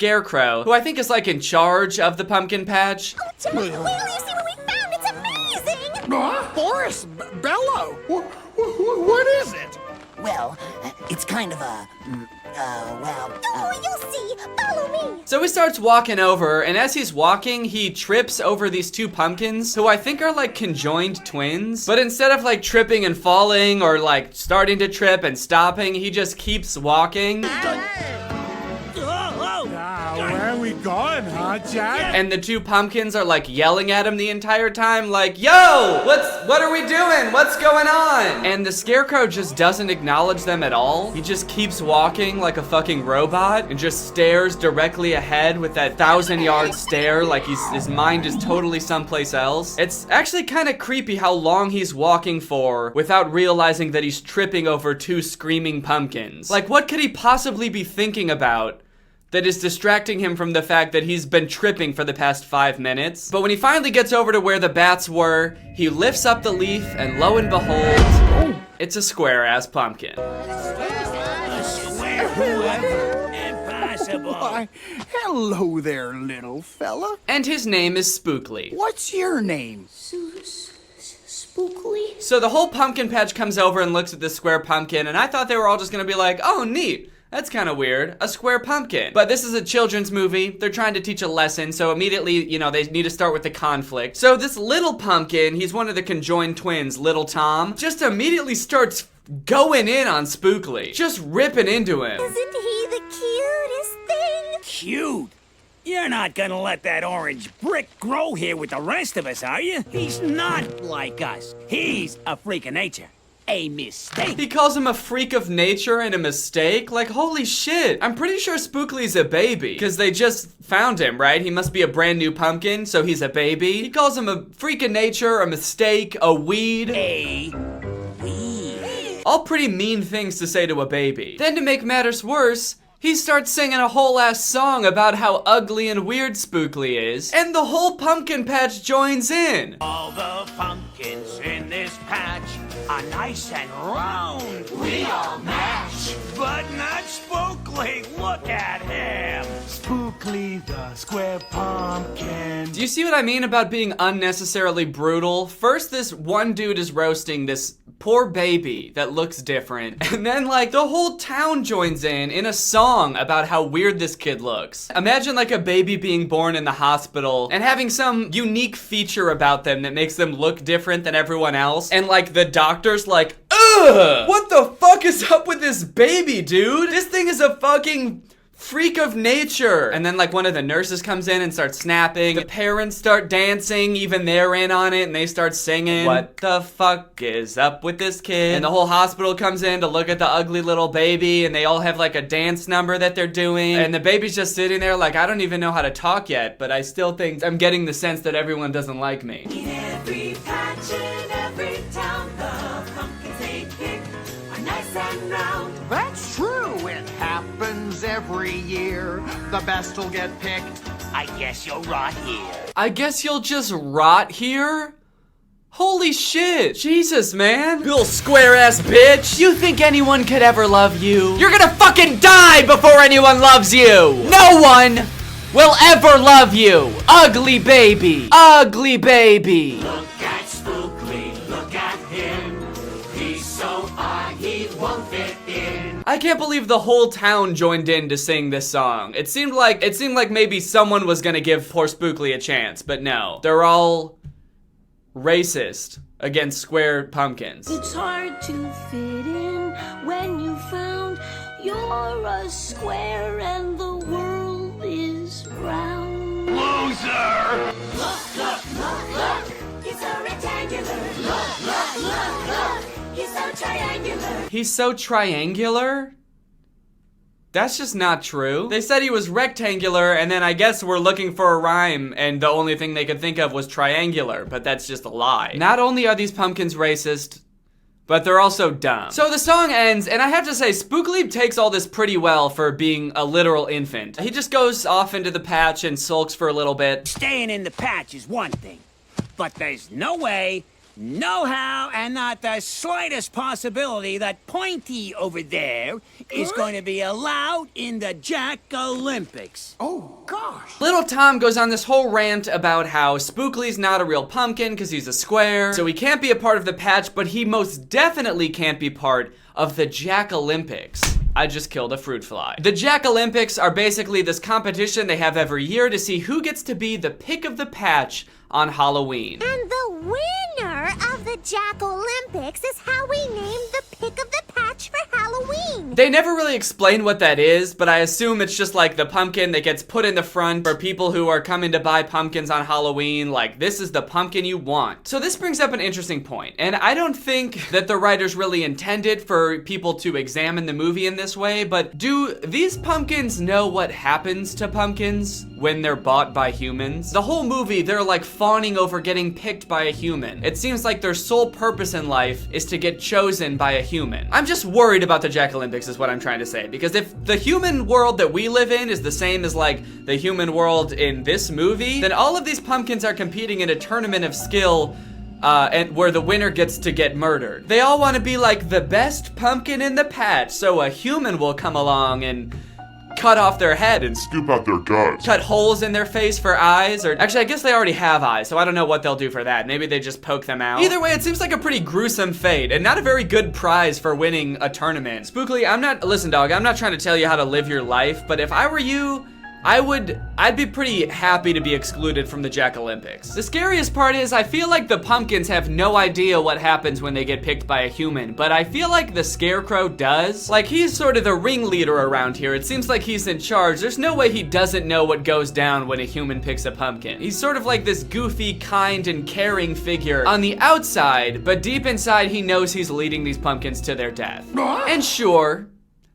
Scarecrow, who I think is like in charge of the pumpkin patch. Oh, Timmy, wait till you see what we found. It's amazing. Boris, Bello, what is it? Well, it's kind of a, Oh, you'll see. Follow me. So he starts walking over, and as he's walking, he trips over these two pumpkins, who I think are like conjoined twins. But instead of like tripping and falling, or like starting to trip and stopping, he just keeps walking. Where are we going, huh, Jack? And the two pumpkins are like yelling at him the entire time, like, yo, what are we doing? What's going on? And the Scarecrow just doesn't acknowledge them at all. He just keeps walking like a fucking robot and just stares directly ahead with that 1,000-yard stare, like his mind is totally someplace else. It's actually kind of creepy how long he's walking for without realizing that he's tripping over two screaming pumpkins. Like, what could he possibly be thinking about that is distracting him from the fact that he's been tripping for the past 5 minutes? But when he finally gets over to where the bats were, he lifts up the leaf, and lo and behold, it's a square-ass pumpkin. Impossible. Why, hello there, little fella. And his name is Spookly. What's your name? Spookly? So the whole pumpkin patch comes over and looks at this square pumpkin, and I thought they were all just gonna be like, oh, neat. That's kind of weird. A square pumpkin. But this is a children's movie. They're trying to teach a lesson, so immediately, you know, they need to start with the conflict. So this little pumpkin, he's one of the conjoined twins, Little Tom, just immediately starts going in on Spookly. Just ripping into him. Isn't he the cutest thing? Cute? You're not gonna let that orange brick grow here with the rest of us, are you? He's not like us. He's a freak of nature. A mistake. He calls him a freak of nature and a mistake? Like, holy shit. I'm pretty sure Spookly's a baby, because they just found him, right? He must be a brand new pumpkin, so he's a baby. He calls him a freak of nature, a mistake, a weed. A weed. All pretty mean things to say to a baby. Then to make matters worse, he starts singing a whole ass song about how ugly and weird Spookly is, and the whole pumpkin patch joins in. All the pumpkins in this patch are nice and round. We all match. But not Spookly. Look at him. Spookly the square pumpkin. Do you see what I mean about being unnecessarily brutal? First, this one dude is roasting this poor baby that looks different, and then like the whole town joins in a song about how weird this kid looks. Imagine like a baby being born in the hospital and having some unique feature about them that makes them look different than everyone else, and like the doctor's like, ugh, what the fuck is up with this baby, dude? This thing is a fucking freak of nature. And then like one of the nurses comes in and starts snapping. The parents start dancing, even they're in on it, and they start singing. What the fuck is up with this kid? And the whole hospital comes in to look at the ugly little baby, and they all have like a dance number that they're doing. And the baby's just sitting there like, I don't even know how to talk yet, but I still think I'm getting the sense that everyone doesn't like me. In every patch in every town, the pumpkins they pick are nice and round. That's true. It happens every year. The best will get picked. I guess you'll rot here. I guess you'll just rot here? Holy shit! Jesus, man! You little square-ass bitch! You think anyone could ever love you? You're gonna fucking die before anyone loves you! No one will ever love you! Ugly baby! Ugly baby! Look at Spookly, look at him. He's so odd he won't fit in. I can't believe the whole town joined in to sing this song. It seemed like maybe someone was gonna give poor Spookly a chance, but no. They're all racist against square pumpkins. It's hard to fit in when you found you're a square and the world is round. Loser! Look, look, look, look. He's so rectangular. Look, look, look, look. He's so triangular. He's so triangular? That's just not true. They said he was rectangular, and then I guess we're looking for a rhyme, and the only thing they could think of was triangular, but that's just a lie. Not only are these pumpkins racist, but they're also dumb. So the song ends, and I have to say, Spookly takes all this pretty well for being a literal infant. He just goes off into the patch and sulks for a little bit. Staying in the patch is one thing, but there's no way No how, and not the slightest possibility that Pointy over there is going to be allowed in the Jack Olympics. Oh, gosh. Little Tom goes on this whole rant about how Spookly's not a real pumpkin because he's a square, so he can't be a part of the patch, but he most definitely can't be part of the Jack Olympics. I just killed a fruit fly. The Jack Olympics are basically this competition they have every year to see who gets to be the pick of the patch on Halloween. And the winner of the Jack Olympics is how we named the pick of the patch for Halloween. They never really explain what that is, but I assume it's just like the pumpkin that gets put in the front for people who are coming to buy pumpkins on Halloween, like this is the pumpkin you want. So this brings up an interesting point, and I don't think that the writers really intended for people to examine the movie in this way, but do these pumpkins know what happens to pumpkins when they're bought by humans? The whole movie, they're like fawning over getting picked by a human. It seems like their sole purpose in life is to get chosen by a human. I'm just worried about the Jack Olympics is what I'm trying to say, because if the human world that we live in is the same as like the human world in this movie, then all of these pumpkins are competing in a tournament of skill and where the winner gets to get murdered. They all want to be like the best pumpkin in the patch, so a human will come along and cut off their head and Scoop out their guts. cut holes in their face for eyes, or actually I guess they already have eyes, so I don't know what they'll do for that. Maybe they just poke them out. Either way, it seems like a pretty gruesome fate and not a very good prize for winning a tournament. Spookly, listen dog, I'm not trying to tell you how to live your life, but if I were you, I'd be pretty happy to be excluded from the Jack Olympics. The scariest part is I feel like the pumpkins have no idea what happens when they get picked by a human, but I feel like the Scarecrow does. Like he's sort of the ringleader around here. It seems like he's in charge. There's no way he doesn't know what goes down when a human picks a pumpkin. He's sort of like this goofy, kind, and caring figure on the outside, but deep inside he knows he's leading these pumpkins to their death. And sure,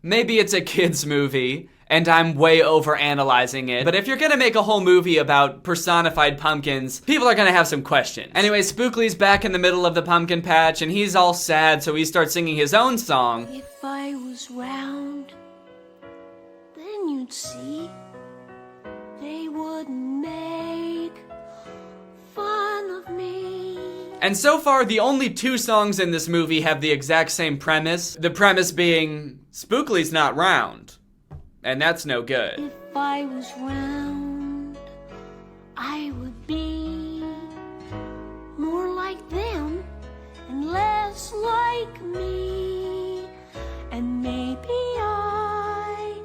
maybe it's a kid's movie, and I'm way over analyzing it, but if you're gonna make a whole movie about personified pumpkins, people are gonna have some questions. Anyway, Spookly's back in the middle of the pumpkin patch, and he's all sad, so he starts singing his own song. If I was round, then you'd see they wouldn't make fun of me. And so far, the only two songs in this movie have the exact same premise. The premise being, Spookly's not round. And that's no good. If I was round, I would be more like them and less like me. And maybe I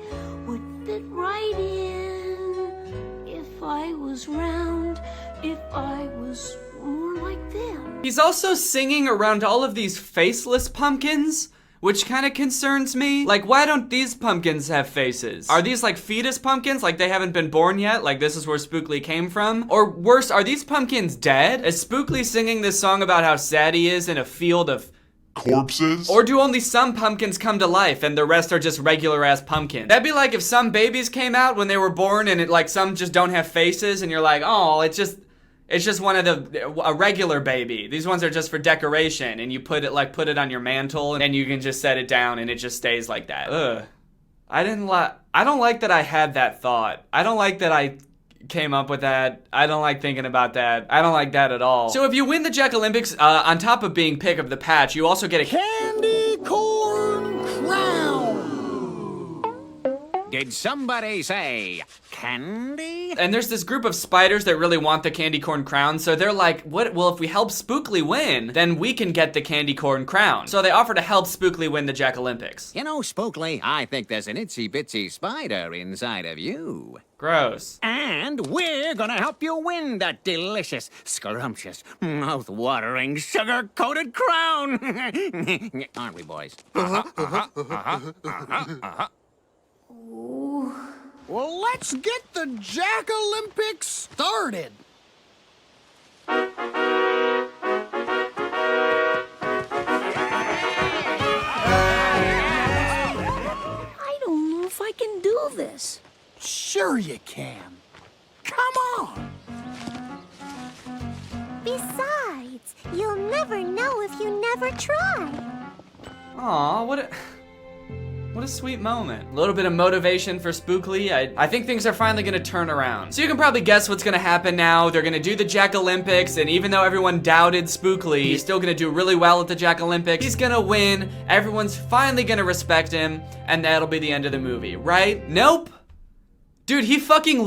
would fit right in if I was round, if I was more like them. He's also singing around all of these faceless pumpkins, which kind of concerns me. Like, why don't these pumpkins have faces? Are these like fetus pumpkins? Like they haven't been born yet? Like this is where Spookly came from? Or worse, are these pumpkins dead? Is Spookly singing this song about how sad he is in a field of Corpses? Or do only some pumpkins come to life and the rest are just regular ass pumpkins? That'd be like if some babies came out when they were born and like some just don't have faces and you're like, oh, it's just one of a regular baby. These ones are just for decoration, and you put it on your mantle, and you can just set it down, and it just stays like that. Ugh. I don't like that I had that thought. I don't like that I came up with that. I don't like thinking about that. I don't like that at all. So if you win the Jack Olympics, on top of being pick of the patch, you also get a Candy corn crown. Did somebody say candy? And there's this group of spiders that really want the candy corn crown, so they're like, what? Well, if we help Spookly win, then we can get the candy corn crown. So they offer to help Spookly win the Jack Olympics. You know, Spookly, I think there's an itsy-bitsy spider inside of you. Gross. And we're gonna help you win that delicious, scrumptious, mouth-watering, sugar-coated crown. Aren't we, boys? Well, let's get the Jack Olympics started. I don't know if I can do this. Sure you can. Come on. Besides, you'll never know if you never try. Aw, what a... What a sweet moment. A little bit of motivation for Spookly. I think things are finally gonna turn around. So you can probably guess what's gonna happen now. They're gonna do the Jack Olympics, and even though everyone doubted Spookly, he's still gonna do really well at the Jack Olympics. He's gonna win. Everyone's finally gonna respect him, and that'll be the end of the movie, right? Nope. Dude, he fucking